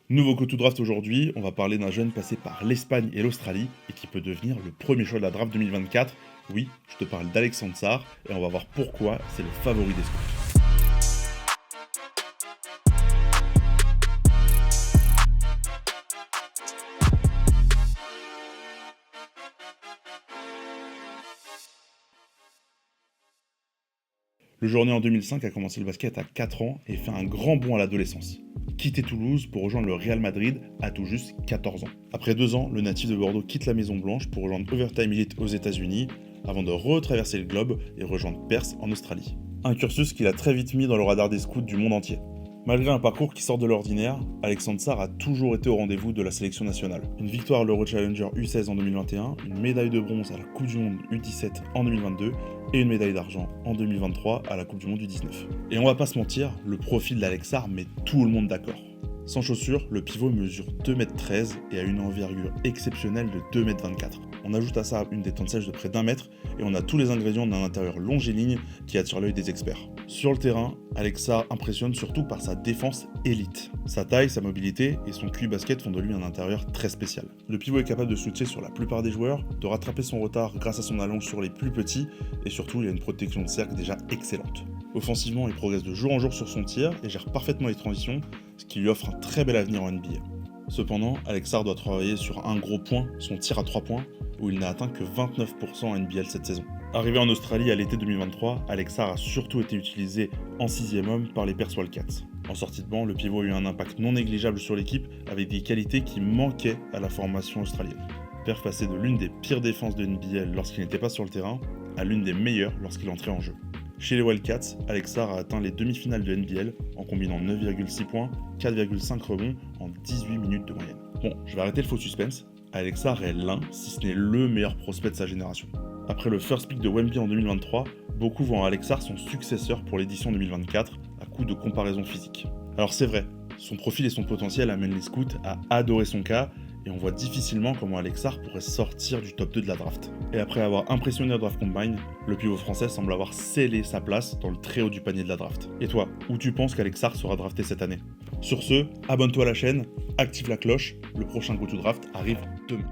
Nouveau go to draft aujourd'hui, on va parler d'un jeune passé par l'Espagne et l'Australie et qui peut devenir le premier choix de la draft 2024. Oui, je te parle d'Alexandre Sarr et on va voir pourquoi c'est le favori des scouts. Le joueur né en 2005 a commencé le basket à 4 ans et fait un grand bond à l'adolescence. Quitter Toulouse pour rejoindre le Real Madrid à tout juste 14 ans. Après 2 ans, le natif de Bordeaux quitte la Maison Blanche pour rejoindre Overtime Elite aux États-Unis avant de retraverser le globe et rejoindre Perth en Australie. Un cursus qu'il a très vite mis dans le radar des scouts du monde entier. Malgré un parcours qui sort de l'ordinaire, Alexandre Sarr a toujours été au rendez-vous de la sélection nationale. Une victoire à l'Eurochallenger U16 en 2021, une médaille de bronze à la Coupe du Monde U17 en 2022 et une médaille d'argent en 2023 à la Coupe du Monde U19. Et on va pas se mentir, le profil d'Alex Sarr met tout le monde d'accord. Sans chaussures, le pivot mesure 2m13 et a une envergure exceptionnelle de 2m24. On ajoute à ça une détente sèche de près d'1 mètre et on a tous les ingrédients d'un intérieur longiligne qui attire l'œil des experts. Sur le terrain, Alex Sarr impressionne surtout par sa défense élite. Sa taille, sa mobilité et son QI basket font de lui un intérieur très spécial. Le pivot est capable de switcher sur la plupart des joueurs, de rattraper son retard grâce à son allonge sur les plus petits et surtout il a une protection de cercle déjà excellente. Offensivement, il progresse de jour en jour sur son tir et gère parfaitement les transitions, ce qui lui offre un très bel avenir en NBA. Cependant, Alex Sarr doit travailler sur un gros point, son tir à 3 points, où il n'a atteint que 29% en NBL cette saison. Arrivé en Australie à l'été 2023, Alex Sarr a surtout été utilisé en 6ème homme par les Perth Wildcats. En sortie de banc, le pivot a eu un impact non négligeable sur l'équipe avec des qualités qui manquaient à la formation australienne. Perth passait de l'une des pires défenses de NBL lorsqu'il n'était pas sur le terrain à l'une des meilleures lorsqu'il entrait en jeu. Chez les Wildcats, Alex Sarr a atteint les demi-finales de NBL en combinant 9,6 points, 4,5 rebonds en 18 minutes de moyenne. Bon, je vais arrêter le faux suspense. Alex Sarr est l'un, si ce n'est le meilleur prospect de sa génération. Après le first pick de Wemby en 2023, beaucoup voient en Alex Sarr son successeur pour l'édition 2024 à coup de comparaison physique. Alors c'est vrai, son profil et son potentiel amènent les scouts à adorer son cas et on voit difficilement comment Alex Sarr pourrait sortir du top 2 de la draft. Et après avoir impressionné au Draft Combine, le pivot français semble avoir scellé sa place dans le très haut du panier de la draft. Et toi, où tu penses qu'Alex Sarr sera drafté cette année ? Sur ce, abonne-toi à la chaîne, active la cloche, le prochain Go to Draft arrive demain.